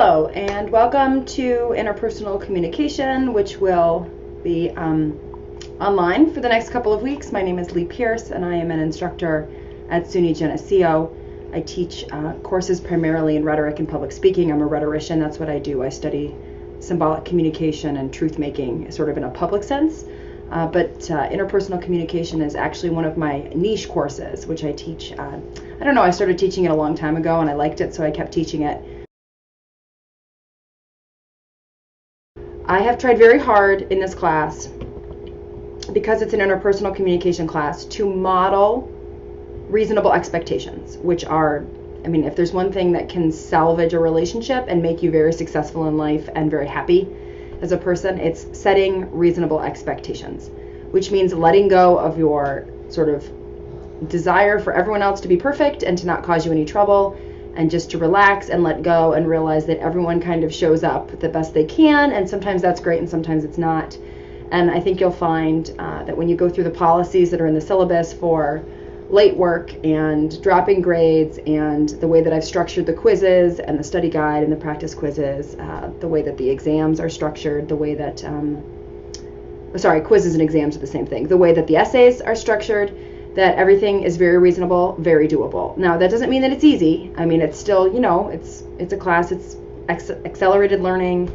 Hello, and welcome to Interpersonal Communication, which will be online for the next couple of weeks. My name is Lee Pierce, and I am an instructor at SUNY Geneseo. I teach courses primarily in rhetoric and public speaking. I'm a rhetorician. That's what I do. I study symbolic communication and truth-making sort of in a public sense. But interpersonal communication is actually one of my niche courses, which I teach. I don't know, I started teaching it a long time ago, and I liked it, so I kept teaching it. I have tried very hard in this class, because it's an interpersonal communication class, to model reasonable expectations, which are, I mean, if there's one thing that can salvage a relationship and make you very successful in life and very happy as a person, it's setting reasonable expectations, which means letting go of your sort of desire for everyone else to be perfect and to not cause you any trouble, and just to relax and let go and realize that everyone kind of shows up the best they can, and sometimes that's great and sometimes it's not. And I think you'll find that when you go through the policies that are in the syllabus for late work and dropping grades, and the way that I've structured the quizzes and the study guide and the practice quizzes, the way that the exams are structured, the way that, quizzes and exams are the same thing, the way that the essays are structured, that everything is very reasonable, very doable. Now, that doesn't mean that it's easy. I mean, it's still, you know, it's a class, it's accelerated learning.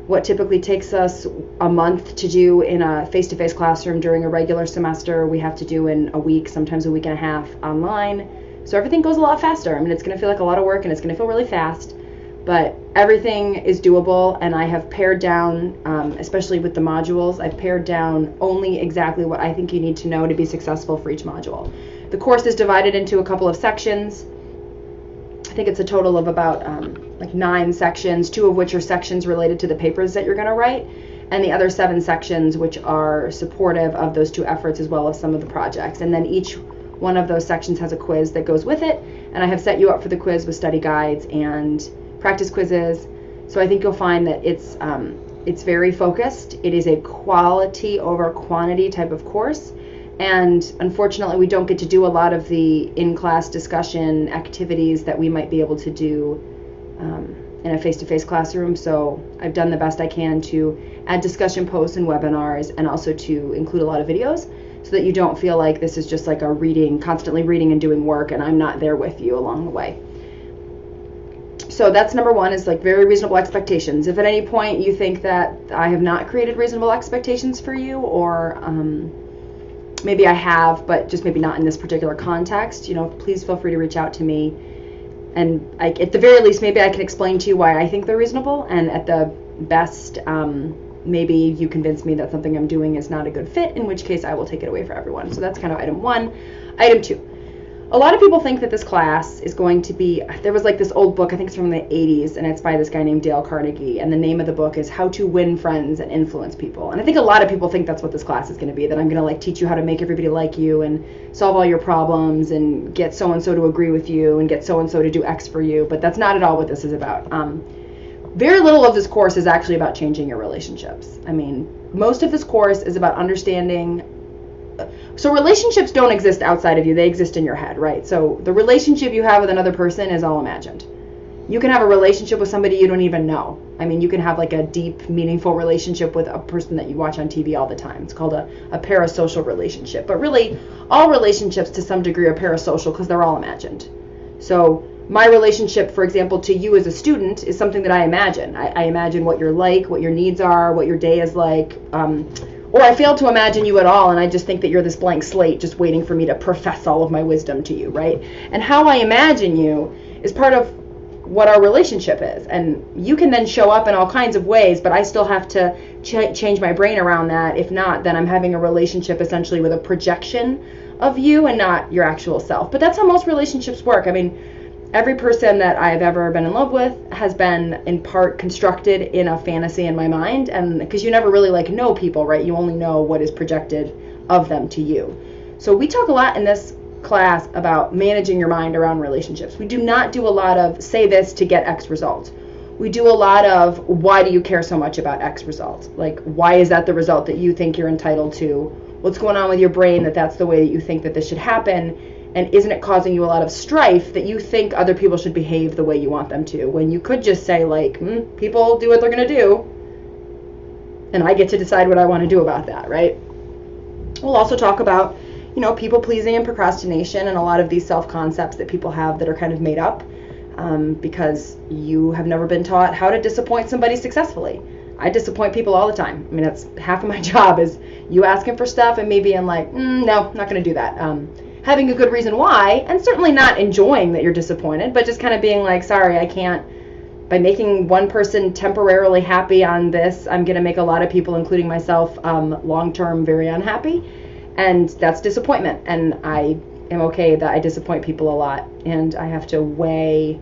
What typically takes us a month to do in a face-to-face classroom during a regular semester, we have to do in a week, sometimes a week and a half online. So everything goes a lot faster. I mean, it's going to feel like a lot of work, and it's going to feel really fast, but everything is doable. And I have pared down, especially with the modules, I've pared down only exactly what I think you need to know to be successful for each module. The course is divided into a couple of sections. I think it's a total of about 9 sections, 2 of which are sections related to the papers that you're going to write, and the other 7 sections which are supportive of those 2 efforts as well as some of the projects. And then each one of those sections has a quiz that goes with it, and I have set you up for the quiz with study guides and practice quizzes. So I think you'll find that it's very focused. It is a quality over quantity type of course. And unfortunately, we don't get to do a lot of the in-class discussion activities that we might be able to do in a face-to-face classroom. So I've done the best I can to add discussion posts and webinars, and also to include a lot of videos, so that you don't feel like this is just like a reading, constantly reading and doing work, and I'm not there with you along the way. So that's number 1, is like very reasonable expectations. If at any point you think that I have not created reasonable expectations for you, or maybe I have, but just maybe not in this particular context, you know, please feel free to reach out to me. And at the very least, maybe I can explain to you why I think they're reasonable. And at the best, maybe you convince me that something I'm doing is not a good fit, in which case I will take it away for everyone. So that's kind of item 1. Item 2. A lot of people think that this class is going to be, there was like this old book, I think it's from the 80s, and it's by this guy named Dale Carnegie, and the name of the book is How to Win Friends and Influence People. And I think a lot of people think that's what this class is going to be, that I'm going to like teach you how to make everybody like you and solve all your problems and get so-and-so to agree with you and get so-and-so to do X for you, but that's not at all what this is about. Very little of this course is actually about changing your relationships. I mean, most of this course is about understanding. So relationships don't exist outside of you, they exist in your head, right? So the relationship you have with another person is all imagined. You can have a relationship with somebody you don't even know. I mean, you can have like a deep, meaningful relationship with a person that you watch on TV all the time. It's called a parasocial relationship. But really, all relationships to some degree are parasocial because they're all imagined. So my relationship, for example, to you as a student is something that I imagine. I imagine what you're like, what your needs are, what your day is like, or I fail to imagine you at all, and I just think that you're this blank slate just waiting for me to profess all of my wisdom to you, right? And how I imagine you is part of what our relationship is. And you can then show up in all kinds of ways, but I still have to change my brain around that. If not, then I'm having a relationship essentially with a projection of you and not your actual self. But that's how most relationships work. I mean, every person that I've ever been in love with has been in part constructed in a fantasy in my mind, and because you never really like know people, right? You only know what is projected of them to you. So we talk a lot in this class about managing your mind around relationships. We do not do a lot of say this to get X result. We do a lot of why do you care so much about X result? Like, why is that the result that you think you're entitled to? What's going on with your brain that that's the way that you think that this should happen? And isn't it causing you a lot of strife that you think other people should behave the way you want them to, when you could just say, like, people do what they're going to do, and I get to decide what I want to do about that, right? We'll also talk about, people pleasing and procrastination and a lot of these self-concepts that people have that are kind of made up because you have never been taught how to disappoint somebody successfully. I disappoint people all the time. I mean, that's half of my job, is you asking for stuff and me being like, no, not going to do that. Having a good reason why, and certainly not enjoying that you're disappointed, but just kind of being like, sorry, I can't. By making one person temporarily happy on this, I'm going to make a lot of people, including myself, long-term very unhappy. And that's disappointment. And I am okay that I disappoint people a lot. And I have to weigh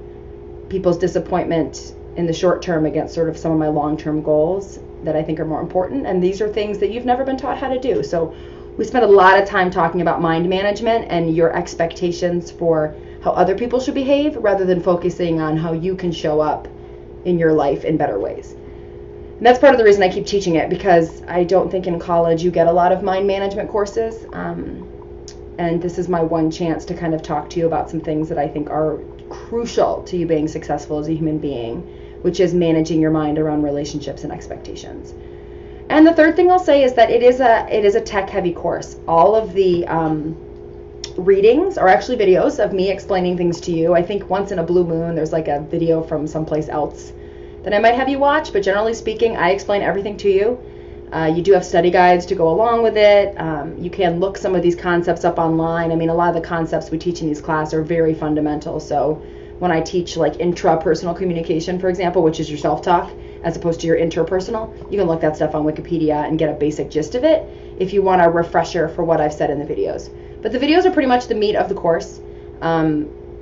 people's disappointment in the short term against sort of some of my long-term goals that I think are more important. And these are things that you've never been taught how to do. So we spent a lot of time talking about mind management and your expectations for how other people should behave, rather than focusing on how you can show up in your life in better ways. And that's part of the reason I keep teaching it, because I don't think in college you get a lot of mind management courses. And this is my one chance to kind of talk to you about some things that I think are crucial to you being successful as a human being, which is managing your mind around relationships and expectations. And the third thing I'll say is that it is a tech-heavy course. All of the readings are actually videos of me explaining things to you. I think once in a blue moon there's like a video from someplace else that I might have you watch, but generally speaking, I explain everything to you. You do have study guides to go along with it. You can look some of these concepts up online. I mean, a lot of the concepts we teach in these classes are very fundamental. So when I teach like intrapersonal communication, for example, which is your self-talk, as opposed to your interpersonal, you can look that stuff on Wikipedia and get a basic gist of it if you want a refresher for what I've said in the videos. But the videos are pretty much the meat of the course.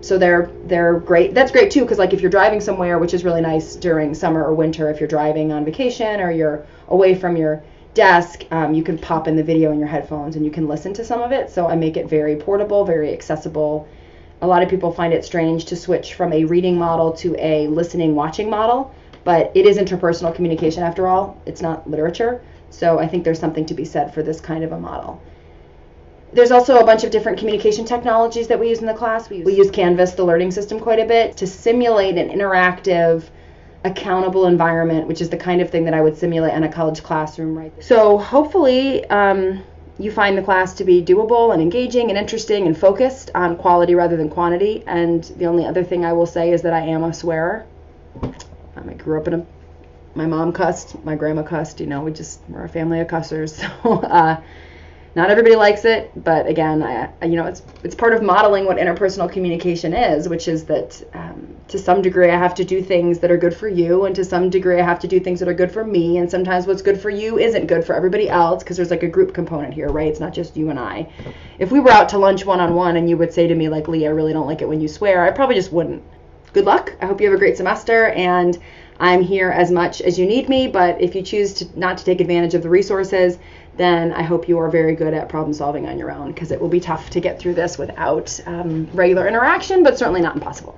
So they're great. That's great too, because like if you're driving somewhere, which is really nice during summer or winter, if you're driving on vacation or you're away from your desk, you can pop in the video in your headphones and you can listen to some of it. So I make it very portable, very accessible. A lot of people find it strange to switch from a reading model to a listening, watching model, but it is interpersonal communication after all. It's not literature. So I think there's something to be said for this kind of a model. There's also a bunch of different communication technologies that we use in the class. We use Canvas, the learning system, quite a bit to simulate an interactive, accountable environment, which is the kind of thing that I would simulate in a college classroom, right? So hopefully you find the class to be doable and engaging and interesting and focused on quality rather than quantity. And the only other thing I will say is that I am a swearer. I grew up my mom cussed, my grandma cussed, we're a family of cussers. So not everybody likes it, but again, it's part of modeling what interpersonal communication is, which is that to some degree I have to do things that are good for you, and to some degree I have to do things that are good for me, and sometimes what's good for you isn't good for everybody else, because there's like a group component here, right? It's not just you and I. If we were out to lunch one-on-one and you would say to me like, Lee, I really don't like it when you swear, I probably just wouldn't. Good luck. I hope you have a great semester, and I'm here as much as you need me, but if you choose not to take advantage of the resources, then I hope you are very good at problem solving on your own, because it will be tough to get through this without regular interaction, but certainly not impossible.